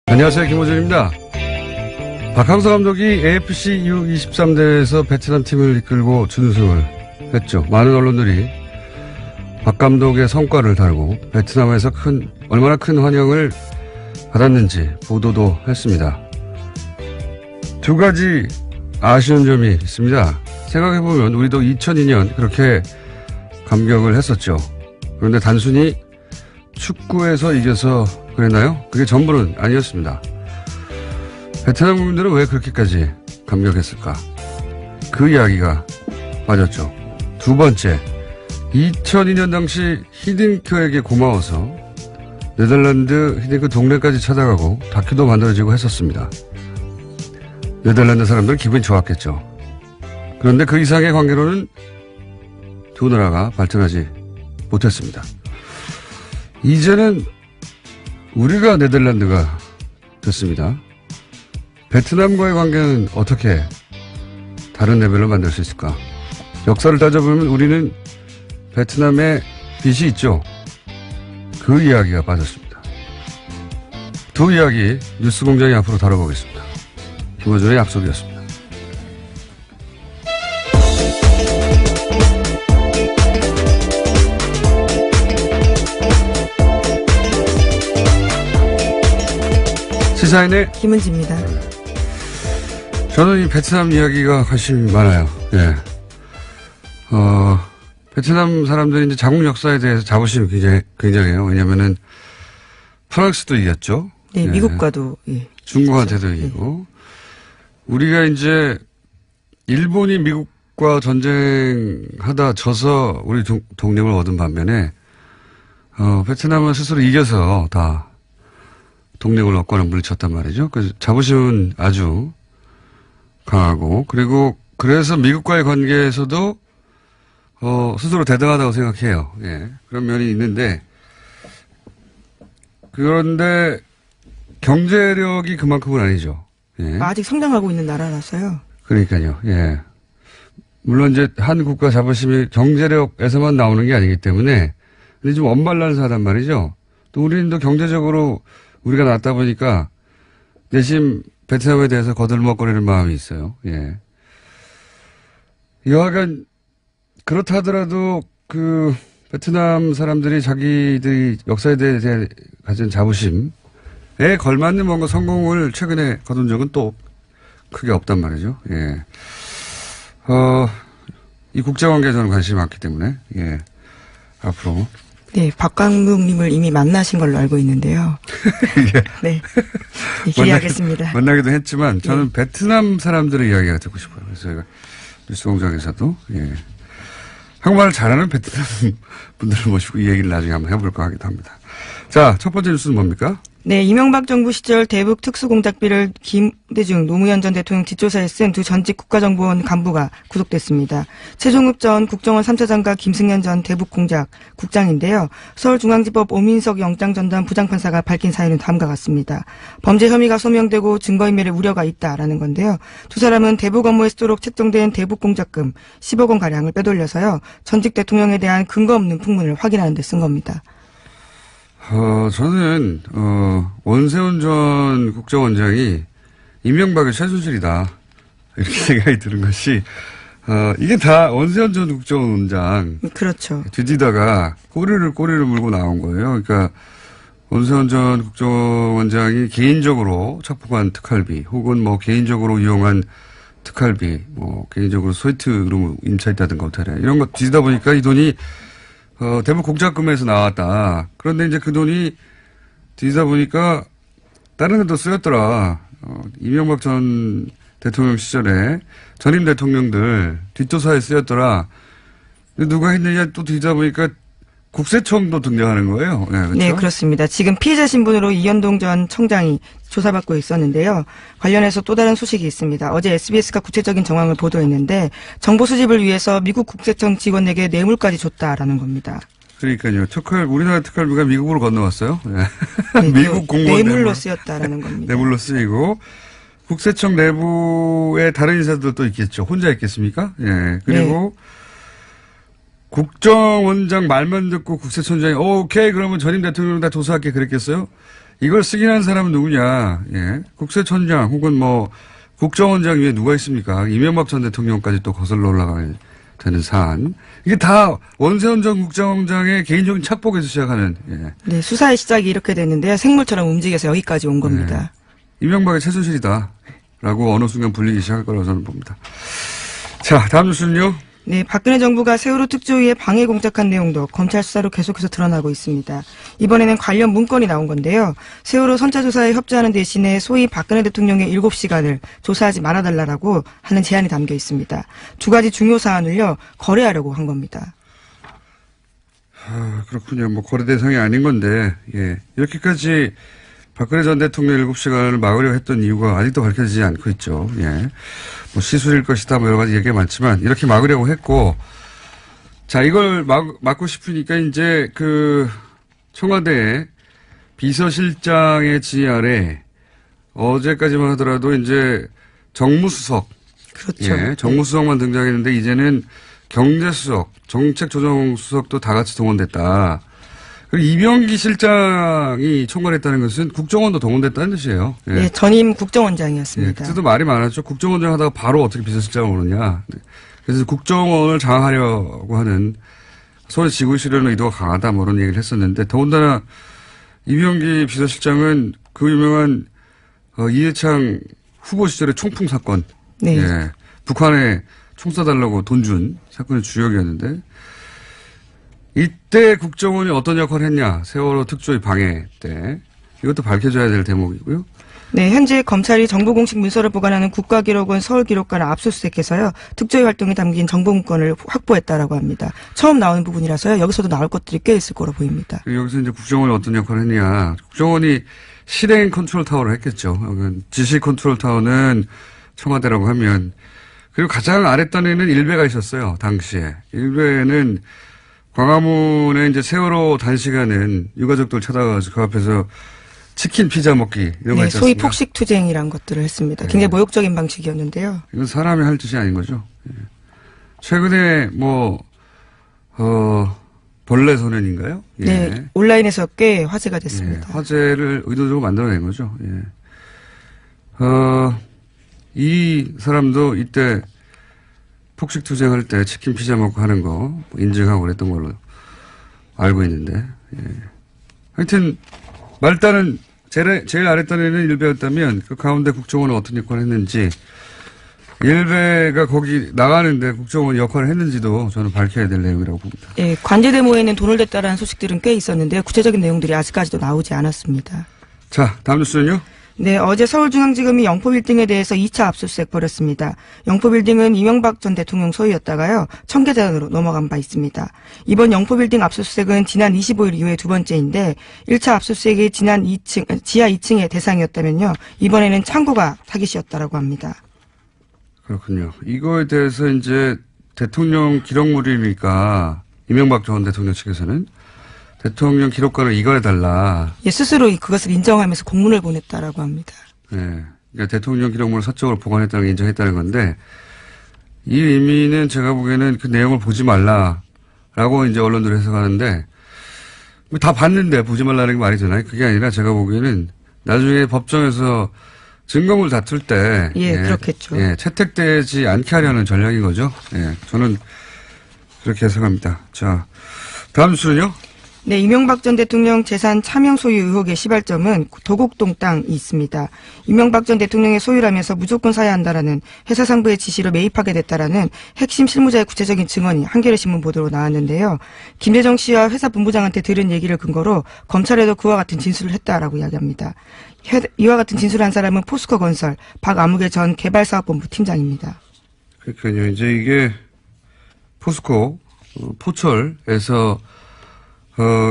안녕하세요. 김호준입니다. 박항서 감독이 AFC U23대회에서 베트남 팀을 이끌고 준우승을 했죠. 많은 언론들이 박 감독의 성과를 다루고 베트남에서 얼마나 큰 환영을 받았는지 보도도 했습니다. 두 가지 아쉬운 점이 있습니다. 생각해보면 우리도 2002년 그렇게 감격을 했었죠. 그런데 단순히 축구에서 이겨서 그랬나요? 그게 전부는 아니었습니다. 베트남 국민들은 왜 그렇게까지 감격했을까? 그 이야기가 빠졌죠. 두 번째, 2002년 당시 히딩크에게 고마워서 네덜란드 히딩크 동네까지 찾아가고 다큐도 만들어지고 했었습니다. 네덜란드 사람들은 기분이 좋았겠죠. 그런데 그 이상의 관계로는 두 나라가 발전하지 못했습니다. 이제는 우리가 네덜란드가 됐습니다. 베트남과의 관계는 어떻게 다른 레벨로 만들 수 있을까? 역사를 따져보면 우리는 베트남에 빚이 있죠. 그 이야기가 빠졌습니다. 두 이야기 뉴스공장이 앞으로 다뤄보겠습니다. 김호준의 약속이었습니다. 시사인의 김은지입니다. 저는 이 베트남 이야기가 관심이 많아요. 예. 베트남 사람들이 이제 자국 역사에 대해서 자부심이 굉장해요. 왜냐면은 프랑스도 이겼죠. 네, 예. 미국과도. 예. 중국한테도 이기고. 우리가 이제 일본이 미국과 전쟁하다 져서 우리 독립을 얻은 반면에, 베트남은 스스로 이겨서 다 독립을 얻고는 물리쳤단 말이죠. 그래서 자부심은 아주 강하고, 그리고 그래서 미국과의 관계에서도 스스로 대등하다고 생각해요. 예. 그런 면이 있는데, 그런데 경제력이 그만큼은 아니죠. 예. 아직 성장하고 있는 나라라서요. 그러니까요. 예. 물론 이제 한 국가 자부심이 경제력에서만 나오는 게 아니기 때문에, 근데 좀 언밸런스하단 말이죠. 또 우리는 또 경제적으로 우리가 낫다 보니까 내심 베트남에 대해서 거들먹거리는 마음이 있어요. 예. 여하간 그렇다 하더라도 그 베트남 사람들이 자기들이 역사에 대해 가진 자부심에 걸맞는 뭔가 성공을 최근에 거둔 적은 또 크게 없단 말이죠. 예. 이 국제관계에 저는 관심이 많기 때문에, 예. 앞으로. 네, 박 감독님을 이미 만나신 걸로 알고 있는데요. 예. 네. 네, 기대하겠습니다. 만나기도 했지만 저는 베트남 사람들의 이야기가 듣고 싶어요. 그래서 저희가 뉴스공장에서도, 예. 한국말을 잘하는 베트남 분들을 모시고 이 얘기를 나중에 한번 해볼까 하기도 합니다. 자, 첫 번째 뉴스는 뭡니까? 네, 이명박 정부 시절 대북 특수공작비를 김대중 노무현 전 대통령 뒷조사에 쓴 두 전직 국가정보원 간부가 구속됐습니다. 최종욱 전 국정원 3차장과 김승현 전 대북공작국장인데요. 서울중앙지법 오민석 영장전담 부장판사가 밝힌 사유는 다음과 같습니다. 범죄 혐의가 소명되고 증거인멸의 우려가 있다라는 건데요. 두 사람은 대북 업무에 쓰도록 책정된 대북공작금 10억 원가량을 빼돌려서요. 전직 대통령에 대한 근거 없는 풍문을 확인하는 데 쓴 겁니다. 저는, 원세훈 전 국정원장이 이명박의 최순실이다. 이렇게 생각이 드는 것이, 이게 다 원세훈 전 국정원장. 그렇죠. 뒤지다가 꼬리를 물고 나온 거예요. 그러니까, 원세훈 전 국정원장이 개인적으로 척박한 특활비, 혹은 뭐 개인적으로 이용한 특활비, 뭐 개인적으로 소이트로 임차했다든가 호텔에 이런 거 뒤지다 보니까 이 돈이 대북 공작금에서 나왔다. 그런데 이제 그 돈이 뒤지다 보니까 다른 데도 쓰였더라. 이명박 전 대통령 시절에 전임 대통령들 뒷조사에 쓰였더라. 누가 했느냐 또 뒤지다 보니까 국세청도 등장하는 거예요. 네, 그렇죠? 네, 그렇습니다. 지금 피의자 신분으로 이현동 전 청장이 조사받고 있었는데요. 관련해서 또 다른 소식이 있습니다. 어제 SBS가 구체적인 정황을 보도했는데 정보 수집을 위해서 미국 국세청 직원에게 뇌물까지 줬다라는 겁니다. 그러니까요. 우리나라 특활비가 미국으로 건너왔어요. 네. 네, 미국 공무원 뇌물로 쓰였다라는 겁니다. 뇌물로 쓰이고 국세청 내부에 다른 인사들도 있겠죠. 혼자 있겠습니까? 예. 그리고 네. 국정원장 말만 듣고 국세청장이 오케이 그러면 전임 대통령 다 조사할게 그랬겠어요? 이걸 쓰긴 한 사람은 누구냐. 예. 국세청장 혹은 뭐 국정원장 위에 누가 있습니까? 이명박 전 대통령까지 또 거슬러 올라가야 되는 사안. 이게 다 원세훈 전 국정원장의 개인적인 착복에서 시작하는. 예. 네, 수사의 시작이 이렇게 됐는데요. 생물처럼 움직여서 여기까지 온 겁니다. 네. 이명박의 최순실이다. 라고 어느 순간 불리기 시작할 거라고 저는 봅니다. 자, 다음 뉴스는요. 네, 박근혜 정부가 세월호 특조위에 방해 공작한 내용도 검찰 수사로 계속해서 드러나고 있습니다. 이번에는 관련 문건이 나온 건데요. 세월호 선차 조사에 협조하는 대신에 소위 박근혜 대통령의 7시간을 조사하지 말아달라고 하는 제안이 담겨 있습니다. 두 가지 중요 사안을요, 거래하려고 한 겁니다. 그렇군요. 뭐 거래 대상이 아닌 건데, 예. 이렇게까지 박근혜 전 대통령 7시간을 막으려 했던 이유가 아직도 밝혀지지 않고 있죠. 예. 뭐 시술일 것이다, 뭐 여러 가지 얘기가 많지만, 이렇게 막으려고 했고, 자, 이걸 막고 싶으니까 이제 청와대 비서실장의 지휘 아래 어제까지만 하더라도 이제 정무수석. 그렇죠. 예. 정무수석만 등장했는데 이제는 경제수석, 정책조정수석도 다 같이 동원됐다. 그리고 이병기 실장이 총괄했다는 것은 국정원도 동원됐다는 뜻이에요. 예. 네, 전임 국정원장이었습니다. 예, 그때도 말이 많았죠. 국정원장 하다가 바로 어떻게 비서실장을 오느냐. 그래서 국정원을 장악하려고 하는 소위 지구실현의 의도가 강하다 뭐 이런 얘기를 했었는데 더군다나 이병기 비서실장은 그 유명한 이해창 후보 시절의 총풍 사건. 네. 예, 북한에 총 쏴달라고 돈 준 사건의 주역이었는데 이때 국정원이 어떤 역할을 했냐. 세월호 특조위 방해 때. 이것도 밝혀져야 될 대목이고요. 네, 현재 검찰이 정보 공식 문서를 보관하는 국가기록원 서울기록관을 압수수색해서요. 특조위 활동에 담긴 정보 문건을 확보했다라고 합니다. 처음 나오는 부분이라서요. 여기서도 나올 것들이 꽤 있을 거로 보입니다. 여기서 이제 국정원이 어떤 역할을 했냐. 국정원이 실행 컨트롤 타워를 했겠죠. 지시 컨트롤 타워는 청와대라고 하면. 그리고 가장 아랫단에는 일베가 있었어요. 당시에. 일베는 광화문에 이제 세월호 단시간은 유가족들 찾아가서 그 앞에서 치킨 피자 먹기 이런 거 네, 있지 소위 않습니까? 폭식투쟁이란 것들을 했습니다. 굉장히 모욕적인 방식이었는데요. 이건 사람이 할 짓이 아닌 거죠. 예. 최근에 벌레 소년인가요? 예. 네, 온라인에서 꽤 화제가 됐습니다. 예. 화제를 의도적으로 만들어낸 거죠. 예. 이 사람도 이때 폭식 투쟁할 때 치킨 피자 먹고 하는 거 인증하고 그랬던 걸로 알고 있는데. 예. 하여튼 말단은 제일 아랫단에는 일베였다면 그 가운데 국정원은 어떤 역할을 했는지 일베가 거기 나가는데 국정원이 역할을 했는지도 저는 밝혀야 될 내용이라고 봅니다. 예, 관제대 모에는 돈을 댔다라는 소식들은 꽤 있었는데요. 구체적인 내용들이 아직까지도 나오지 않았습니다. 자, 다음 뉴스는요? 네, 어제 서울중앙지검이 영포빌딩에 대해서 2차 압수수색 벌였습니다. 영포빌딩은 이명박 전 대통령 소유였다가요, 청계산으로 넘어간 바 있습니다. 이번 영포빌딩 압수수색은 지난 25일 이후에 두 번째인데 1차 압수수색이 지하 2층의 대상이었다면요, 이번에는 창고가 타깃이었다라고 합니다. 그렇군요. 이거에 대해서 이제 대통령 기록물이니까 이명박 전 대통령 측에서는 대통령 기록관을 이관해달라. 예, 스스로 그것을 인정하면서 공문을 보냈다라고 합니다. 네. 그러니까 대통령 기록물을 사적으로 보관했다는 걸 인정했다는 건데 이 의미는 제가 보기에는 그 내용을 보지 말라라고 이제 언론들이 해석하는데 다 봤는데 보지 말라는 게 말이 되나요? 그게 아니라 제가 보기에는 나중에 법정에서 증거물 다툴 때 그렇겠죠. 예, 채택되지 않게 하려는 전략인 거죠. 예, 저는 그렇게 해석합니다. 자, 다음 뉴스는요? 네, 이명박 전 대통령 재산 차명 소유 의혹의 시발점은 도곡동 땅이 있습니다. 이명박 전 대통령의 소유라면서 무조건 사야 한다라는 회사 상부의 지시로 매입하게 됐다라는 핵심 실무자의 구체적인 증언이 한겨레신문 보도로 나왔는데요. 김대정 씨와 회사 본부장한테 들은 얘기를 근거로 검찰에도 그와 같은 진술을 했다라고 이야기합니다. 이와 같은 진술을 한 사람은 포스코건설 박아무개 전 개발사업본부 팀장입니다. 그러니까요. 이제 이게 포스코 포철에서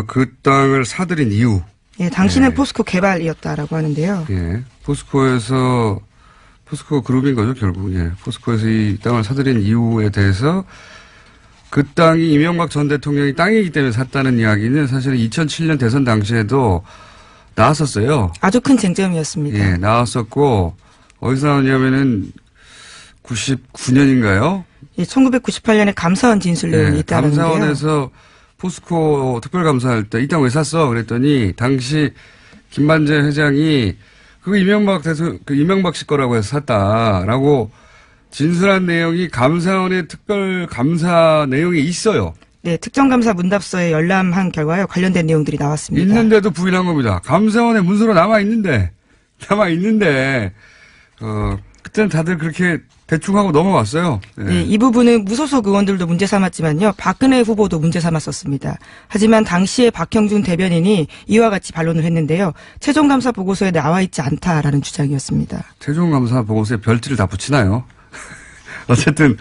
그 땅을 사들인 이유. 예, 당신은 포스코 개발이었다라고 하는데요. 예, 포스코 그룹인 거죠, 결국. 예, 포스코에서 이 땅을 사들인 이유에 대해서 그 땅이 이명박 전 대통령이 땅이기 때문에 샀다는 이야기는 사실은 2007년 대선 당시에도 나왔었어요. 아주 큰 쟁점이었습니다. 예, 나왔었고, 어디서 나왔냐면은 99년인가요? 예, 1998년에 감사원 진술 내용이 있다는데요. 감사원에서 포스코 특별감사할 때 이 땅 왜 샀어? 그랬더니 당시 김만재 회장이 그거 이명박 씨 거라고 해서 샀다라고 진술한 내용이 감사원의 특별 감사 내용이 있어요. 네, 특정감사 문답서에 열람한 결과요. 관련된 내용들이 나왔습니다. 있는데도 부인한 겁니다. 감사원에 문서로 남아있는데, 그때는 다들 그렇게 대충 하고 넘어왔어요. 네. 네, 이 부분은 무소속 의원들도 문제 삼았지만요. 박근혜 후보도 문제 삼았었습니다. 하지만 당시에 박형준 대변인이 이와 같이 반론을 했는데요. 최종감사 보고서에 나와 있지 않다라는 주장이었습니다. 최종감사 보고서에 별지를 다 붙이나요? 어쨌든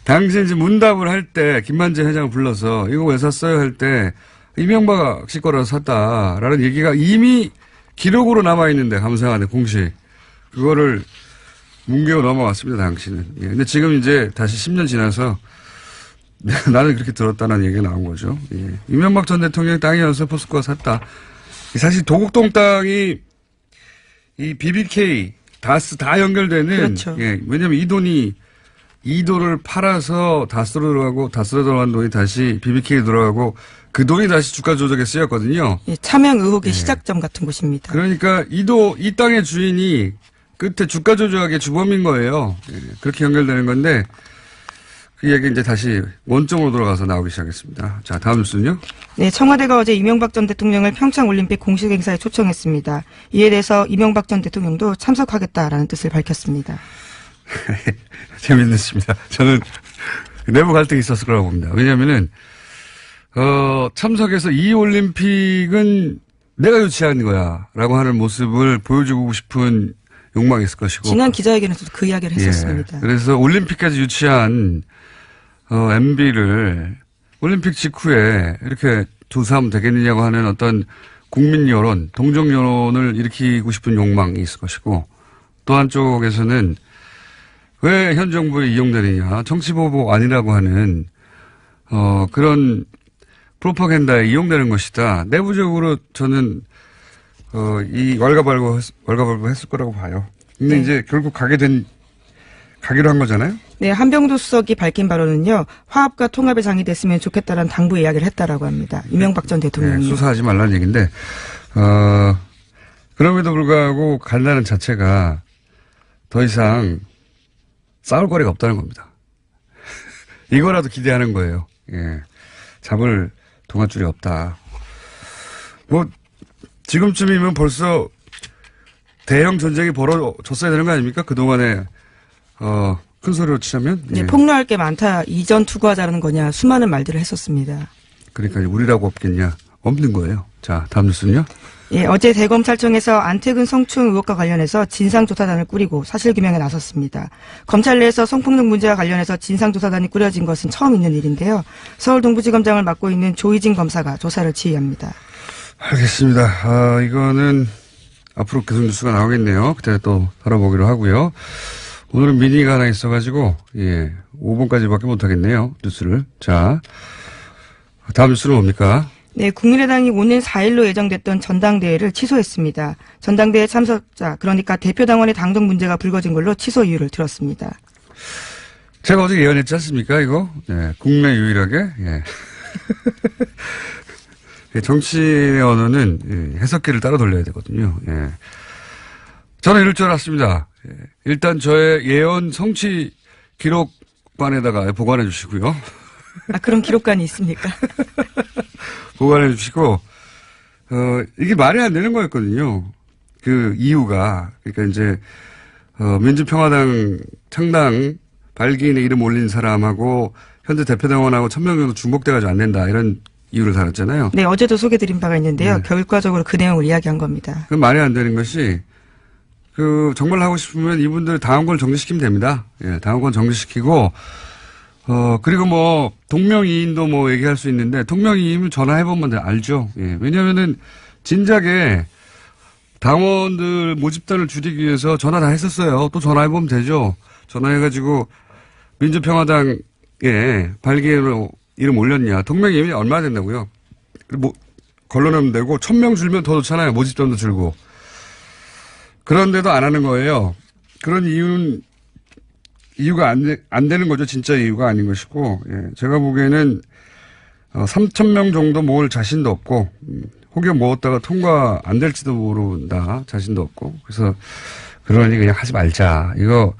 당시 이제 문답을 할 때 김만재 회장을 불러서 이거 왜 샀어요 할 때 이명박 씨 거라서 샀다라는 얘기가 이미 기록으로 남아있는데 감사원에 공식 그거를 뭉개고 넘어왔습니다. 당시는. 예. 근데 지금 이제 다시 10년 지나서 나는 그렇게 들었다는 얘기가 나온 거죠. 예. 이명박 전 대통령 땅이어서 포스코가 샀다. 사실 도곡동 땅이 이 BBK, 다스 다 연결되는. 그렇죠. 예. 왜냐하면 이 돈을 팔아서 다스로 들어가고 다스로 들어간 돈이 다시 BBK에 들어가고 그 돈이 다시 주가 조작에 쓰였거든요. 예, 차명 의혹의 예. 시작점 같은 곳입니다. 그러니까 이 땅의 주인이 끝에 주가 조작의 주범인 거예요. 예, 그렇게 연결되는 건데 그 얘기 이제 다시 원점으로 돌아가서 나오기 시작했습니다. 자, 다음 뉴스는요. 네, 청와대가 어제 이명박 전 대통령을 평창올림픽 공식 행사에 초청했습니다. 이에 대해서 이명박 전 대통령도 참석하겠다라는 뜻을 밝혔습니다. 재밌습니다. 저는 내부 갈등이 있었을 거라고 봅니다. 왜냐하면은 참석해서 이 올림픽은 내가 유치한 거야라고 하는 모습을 보여주고 싶은 욕망이 있을 것이고. 지난 기자회견에서도 그 이야기를 했었습니다. 예, 그래서 올림픽까지 유치한 MB를 올림픽 직후에 이렇게 조사하면 되겠느냐고 하는 어떤 국민 여론, 동정 여론을 일으키고 싶은 욕망이 있을 것이고 또 한쪽에서는 왜 현 정부에 이용되느냐, 정치보복 아니라고 하는 그런 프로파간다에 이용되는 것이다. 내부적으로 저는 이 왈가왈부 했을 거라고 봐요. 근데 네. 이제 결국 가기로 한 거잖아요. 네, 한병도 수석이 밝힌 바로는요. 화합과 통합의 장이 됐으면 좋겠다라는 당부 이야기를 했다라고 합니다. 이명박 전 대통령이. 네, 수사하지 말라는 얘기인데 그럼에도 불구하고 간다는 자체가 더 이상 싸울 거리가 없다는 겁니다. 이거라도 기대하는 거예요. 예. 잡을 동아줄이 없다. 뭐 지금쯤이면 벌써 대형 전쟁이 벌어졌어야 되는 거 아닙니까? 그동안에 큰 소리로 치자면. 네, 예. 폭로할 게 많다. 이전 투구하자는 거냐. 수많은 말들을 했었습니다. 그러니까 우리라고 없겠냐. 없는 거예요. 자, 다음 뉴스는요. 예, 어제 대검찰청에서 안태근 성추행 의혹과 관련해서 진상조사단을 꾸리고 사실규명에 나섰습니다. 검찰 내에서 성폭력 문제와 관련해서 진상조사단이 꾸려진 것은 처음 있는 일인데요. 서울 동부지검장을 맡고 있는 조희진 검사가 조사를 지휘합니다. 알겠습니다. 이거는 앞으로 계속 뉴스가 나오겠네요. 그때 또 다뤄보기로 하고요. 오늘은 미니가 하나 있어가지고 5분까지밖에 못하겠네요. 뉴스를. 자, 다음 뉴스는 뭡니까? 네, 국민의당이 오는 4일로 예정됐던 전당대회를 취소했습니다. 전당대회 참석자, 그러니까 대표당원의 당적 문제가 불거진 걸로 취소 이유를 들었습니다. 제가 어제 예언했지 않습니까, 이거? 네, 국내 유일하게. 예. 정치의 언어는 해석기를 따라 돌려야 되거든요. 예. 저는 이럴 줄 알았습니다. 예. 일단 저의 예언 성취 기록관에다가 보관해 주시고요. 아, 그런 기록관이 있습니까? 보관해 주시고, 이게 말이 안 되는 거였거든요. 그 이유가. 그러니까 이제, 민주평화당 창당 발기인의 이름 올린 사람하고 현재 대표당원하고 1000명 정도 중복돼가지고 안 된다. 이런 이유를 달았잖아요. 네, 어제도 소개드린 바가 있는데요. 네. 결과적으로 그 내용을 이야기한 겁니다. 그 말이 안 되는 것이, 정말 하고 싶으면 이분들 당원권 정지시키면 됩니다. 예, 당원권 정지시키고, 그리고 뭐, 동명이인도 뭐 얘기할 수 있는데, 동명이인은 전화해보면 알죠. 예, 왜냐면은, 진작에 당원들 모집단을 줄이기 위해서 전화 다 했었어요. 또 전화해보면 되죠. 전화해가지고, 민주평화당에 발기인으로 이름 올렸냐. 동명이인이 얼마나 된다고요? 뭐, 걸러내면 되고, 1000명 줄면 더 좋잖아요. 모집단도 줄고. 그런데도 안 하는 거예요. 그런 이유가 안 되는 거죠. 진짜 이유가 아닌 것이고, 예. 제가 보기에는, 3000명 정도 모을 자신도 없고, 혹여 먹었다가 통과 안 될지도 모른다. 자신도 없고. 그래서 그러니 그냥 하지 말자. 이거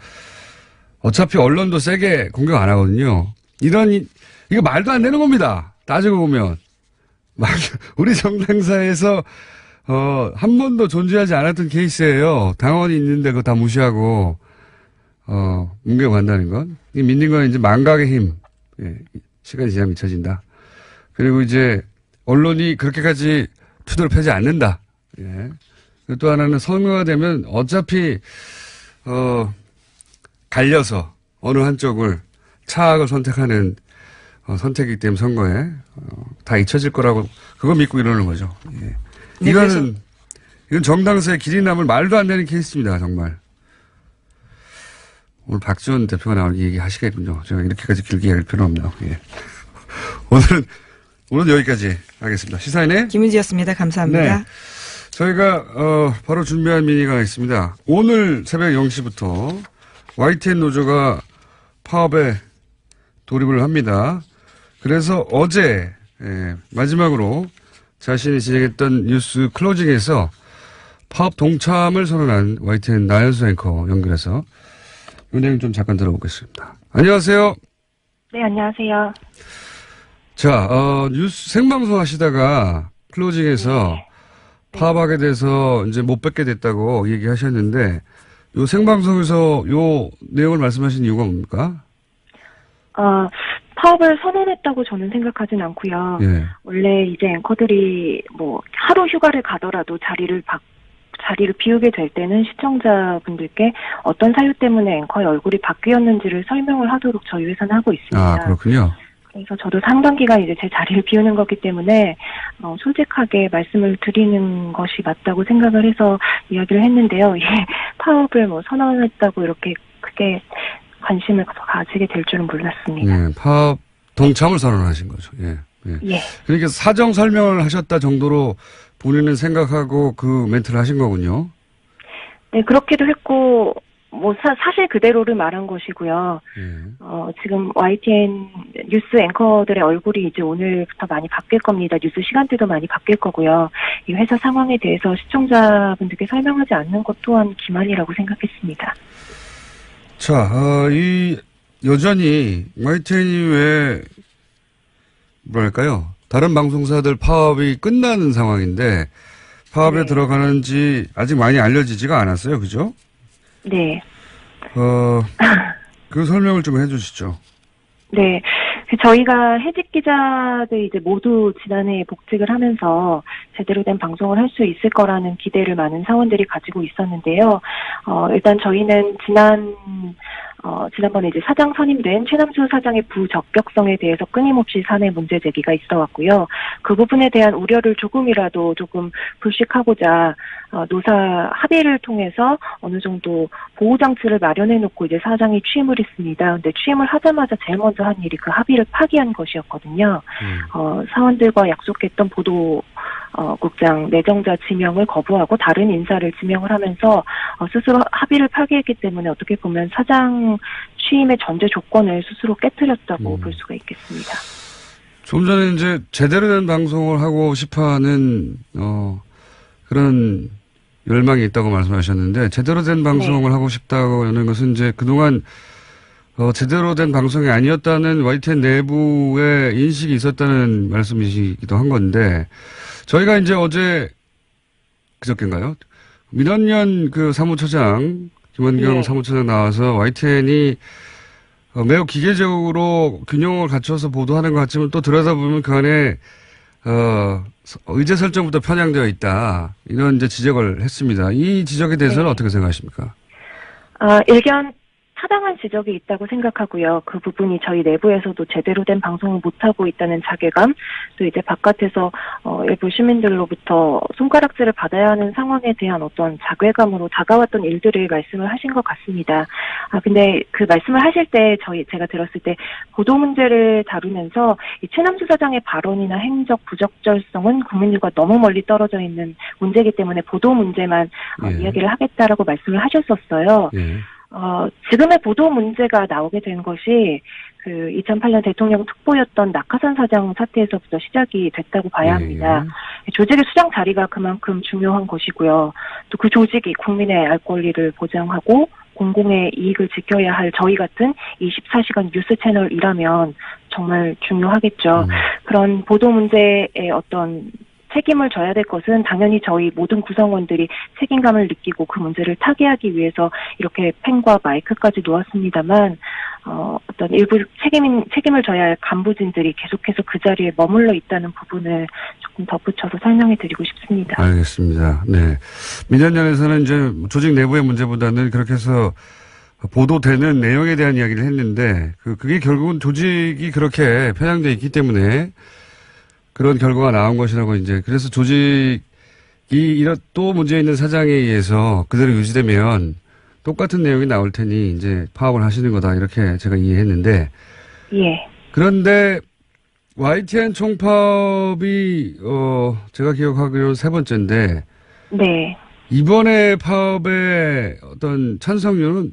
어차피 언론도 세게 공격 안 하거든요. 이거 말도 안 되는 겁니다. 따지고 보면. 우리 정당사에서 한 번도 존재하지 않았던 케이스예요. 당원이 있는데 그거 다 무시하고 뭉개간다는 건. 이 믿는 건 이제 망각의 힘. 예, 시간이 지나면 잊혀진다. 그리고 이제 언론이 그렇게까지 투도를 펴지 않는다. 예. 또 하나는 선거가 되면 어차피 갈려서 어느 한쪽을 차악을 선택하는 선택이기 때문에 선거에 다 잊혀질 거라고 그거 믿고 이러는 거죠. 예. 네, 이건 정당사의 길이 남을 말도 안 되는 케이스입니다. 정말. 오늘 박지원 대표가 나오는 얘기 하시겠군요. 제가 이렇게까지 길게 할 필요는 없네요. 예. 오늘은 여기까지 하겠습니다. 시사인의 김은지였습니다. 감사합니다. 네. 저희가 바로 준비한 미니가 있습니다. 오늘 새벽 0시부터 YTN 노조가 파업에 돌입을 합니다. 그래서 어제 마지막으로 자신이 진행했던 뉴스 클로징에서 파업 동참을 선언한 YTN 나연수 앵커 연결해서 은행 좀 잠깐 들어보겠습니다. 안녕하세요. 네, 안녕하세요. 자, 뉴스 생방송 하시다가 클로징에서 네. 파업하게 돼서 이제 못 뵙게 됐다고 얘기하셨는데 요 생방송에서 요 내용을 말씀하신 이유가 뭡니까? 파업을 선언했다고 저는 생각하진 않고요. 예. 원래 이제 앵커들이 뭐 하루 휴가를 가더라도 자리를 비우게 될 때는 시청자분들께 어떤 사유 때문에 앵커의 얼굴이 바뀌었는지를 설명을 하도록 저희 회사는 하고 있습니다. 아, 그렇군요. 그래서 저도 상당 기간 이제 제 자리를 비우는 거기 때문에 솔직하게 말씀을 드리는 것이 맞다고 생각을 해서 이야기를 했는데요. 파업을 뭐 선언했다고 이렇게 크게 관심을 가지게 될 줄은 몰랐습니다. 예, 파업 동참을 선언하신 거죠. 예. 예. 예. 그러니까 사정 설명을 하셨다 정도로 본인은 생각하고 그 멘트를 하신 거군요. 네, 그렇기도 했고, 뭐, 사실 그대로를 말한 것이고요. 예. 지금 YTN 뉴스 앵커들의 얼굴이 이제 오늘부터 많이 바뀔 겁니다. 뉴스 시간대도 많이 바뀔 거고요. 이 회사 상황에 대해서 시청자분들께 설명하지 않는 것 또한 기만이라고 생각했습니다. 자, 여전히 YTN이 왜, 뭐랄까요. 다른 방송사들 파업이 끝나는 상황인데 파업에 네. 들어가는지 아직 많이 알려지지가 않았어요. 그죠? 네. 그 설명을 좀 해주시죠. 네. 저희가 해직 기자들 이제 모두 지난해에 복직을 하면서 제대로 된 방송을 할 수 있을 거라는 기대를 많은 사원들이 가지고 있었는데요. 일단 저희는 지난번에 이제 사장 선임된 최남수 사장의 부적격성에 대해서 끊임없이 사내 문제 제기가 있어 왔고요. 그 부분에 대한 우려를 조금 불식하고자 노사 합의를 통해서 어느 정도 보호장치를 마련해 놓고 이제 사장이 취임을 했습니다. 근데 취임을 하자마자 제일 먼저 한 일이 그 합의를 파기한 것이었거든요. 사원들과 약속했던 국장 내정자 지명을 거부하고 다른 인사를 지명을 하면서 스스로 합의를 파기했기 때문에 어떻게 보면 사장 취임의 전제 조건을 스스로 깨뜨렸다고 볼 수가 있겠습니다. 좀 전에 이제 제대로 된 방송을 하고 싶어하는 그런 열망이 있다고 말씀하셨는데 제대로 된 방송을 하고 싶다고 하는 것은 이제 그동안 제대로 된 방송이 아니었다는 YTN 내부의 인식이 있었다는 말씀이시기도 한 건데 저희가 이제 어제 그저께인가요? 민원연 그 사무처장 김원경 사무처장 나와서 YTN이 매우 기계적으로 균형을 갖춰서 보도하는 것 같지만 또 들여다보면 그 안에 의제 설정부터 편향되어 있다. 이런 이제 지적을 했습니다. 이 지적에 대해서는 어떻게 생각하십니까? 일견 타당한 지적이 있다고 생각하고요. 그 부분이 저희 내부에서도 제대로 된 방송을 못하고 있다는 자괴감, 또 이제 바깥에서 일부 시민들로부터 손가락질을 받아야 하는 상황에 대한 어떤 자괴감으로 다가왔던 일들을 말씀을 하신 것 같습니다. 근데 그 말씀을 하실 때 제가 들었을 때 보도 문제를 다루면서 이 최남수 사장의 발언이나 행적 부적절성은 국민들과 너무 멀리 떨어져 있는 문제이기 때문에 보도 문제만 이야기를 하겠다라고 말씀을 하셨었어요. 지금의 보도 문제가 나오게 된 것이 그 2008년 대통령 특보였던 낙하산 사장 사태에서부터 시작이 됐다고 봐야 합니다. 조직의 수장 자리가 그만큼 중요한 것이고요. 또 그 조직이 국민의 알 권리를 보장하고 공공의 이익을 지켜야 할 저희 같은 24시간 뉴스 채널이라면 정말 중요하겠죠. 그런 보도 문제의 어떤 책임을 져야 될 것은 당연히 저희 모든 구성원들이 책임감을 느끼고 그 문제를 타개하기 위해서 이렇게 펜과 마이크까지 놓았습니다만 어떤 일부 책임을 져야 할 간부진들이 계속해서 그 자리에 머물러 있다는 부분을 조금 덧붙여서 설명해 드리고 싶습니다. 알겠습니다. 네. 민원연에서는 이제 조직 내부의 문제보다는 그렇게 해서 보도되는 내용에 대한 이야기를 했는데 그게 결국은 조직이 그렇게 편향되어 있기 때문에 그런 결과가 나온 것이라고 이제 그래서 조직이 이런 또 문제 있는 사장에 의해서 그대로 유지되면 똑같은 내용이 나올 테니 이제 파업을 하시는 거다 이렇게 제가 이해했는데 예. 그런데 YTN 총파업이 제가 기억하기로 세 번째인데 네. 이번에 파업의 어떤 찬성률은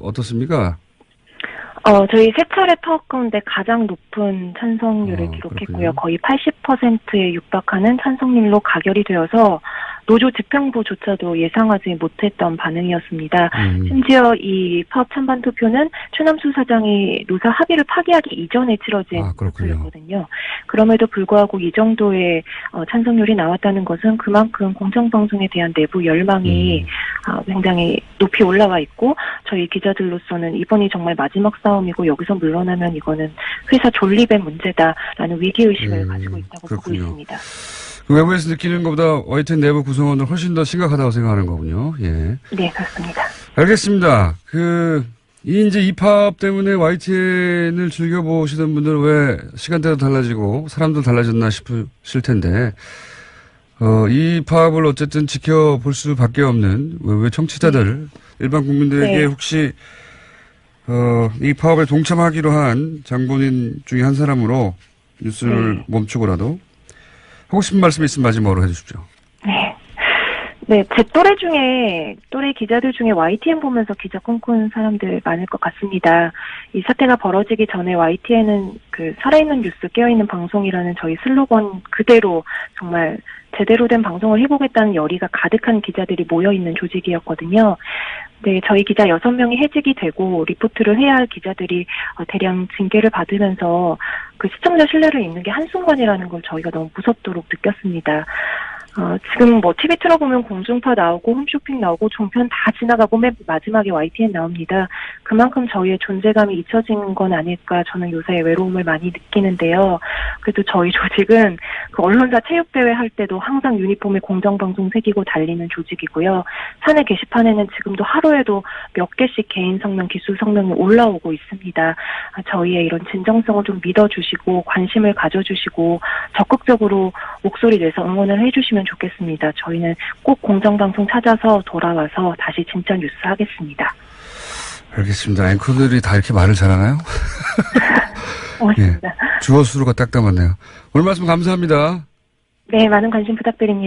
어떻습니까? 저희 세 차례 파업 가운데 가장 높은 찬성률을 기록했고요. 그렇군요. 거의 80%에 육박하는 찬성률로 가결이 되어서 노조 집행부조차도 예상하지 못했던 반응이었습니다. 심지어 이 파업 찬반 투표는 최남수 사장이 노사 합의를 파기하기 이전에 치러진 투표였거든요. 그럼에도 불구하고 이 정도의 찬성률이 나왔다는 것은 그만큼 공정방송에 대한 내부 열망이 굉장히 높이 올라와 있고 저희 기자들로서는 이번이 정말 마지막 싸움이고 여기서 물러나면 이거는 회사 존립의 문제다라는 위기의식을 가지고 있다고 보고 있습니다. 외부에서 느끼는 것보다 YTN 내부 구성원은 훨씬 더 심각하다고 생각하는 거군요. 예. 네, 그렇습니다. 알겠습니다. 이 파업 때문에 YTN을 즐겨보시던 분들은 왜 시간대도 달라지고 사람도 달라졌나 싶으실 텐데, 이 파업을 어쨌든 지켜볼 수밖에 없는 왜 청취자들, 일반 국민들에게 혹시, 이 파업에 동참하기로 한 장본인 중에 한 사람으로 뉴스를 멈추고라도 하고 싶은 말씀 있으면 마지막으로 해주십시오. 네, 제 또래 기자들 중에 YTN 보면서 기자 꿈꾸는 사람들 많을 것 같습니다. 이 사태가 벌어지기 전에 YTN은 살아있는 뉴스, 깨어있는 방송이라는 저희 슬로건 그대로 정말 제대로 된 방송을 해보겠다는 열의가 가득한 기자들이 모여있는 조직이었거든요. 네, 저희 기자 6명이 해직이 되고 리포트를 해야 할 기자들이 대량 징계를 받으면서 그 시청자 신뢰를 잃는 게 한순간이라는 걸 저희가 너무 무섭도록 느꼈습니다. 지금 TV 틀어보면 공중파 나오고 홈쇼핑 나오고 종편 다 지나가고 맨 마지막에 YTN 나옵니다. 그만큼 저희의 존재감이 잊혀진 건 아닐까 저는 요새 외로움을 많이 느끼는데요. 그래도 저희 조직은 그 언론사 체육대회 할 때도 항상 유니폼에 공정방송 새기고 달리는 조직이고요. 사내 게시판에는 지금도 하루에도 몇 개씩 개인 성명, 기술 성명이 올라오고 있습니다. 저희의 이런 진정성을 좀 믿어주시고 관심을 가져주시고 적극적으로 목소리 내서 응원을 해주시면 좋겠습니다. 저희는 꼭 공정방송 찾아서 돌아와서 다시 진짜 뉴스 하겠습니다. 알겠습니다. 앵커들이 다 이렇게 말을 잘하나요? 고맙습니다. 주어 수로가 딱 담았네요. 오늘 말씀 감사합니다. 네, 많은 관심 부탁드립니다.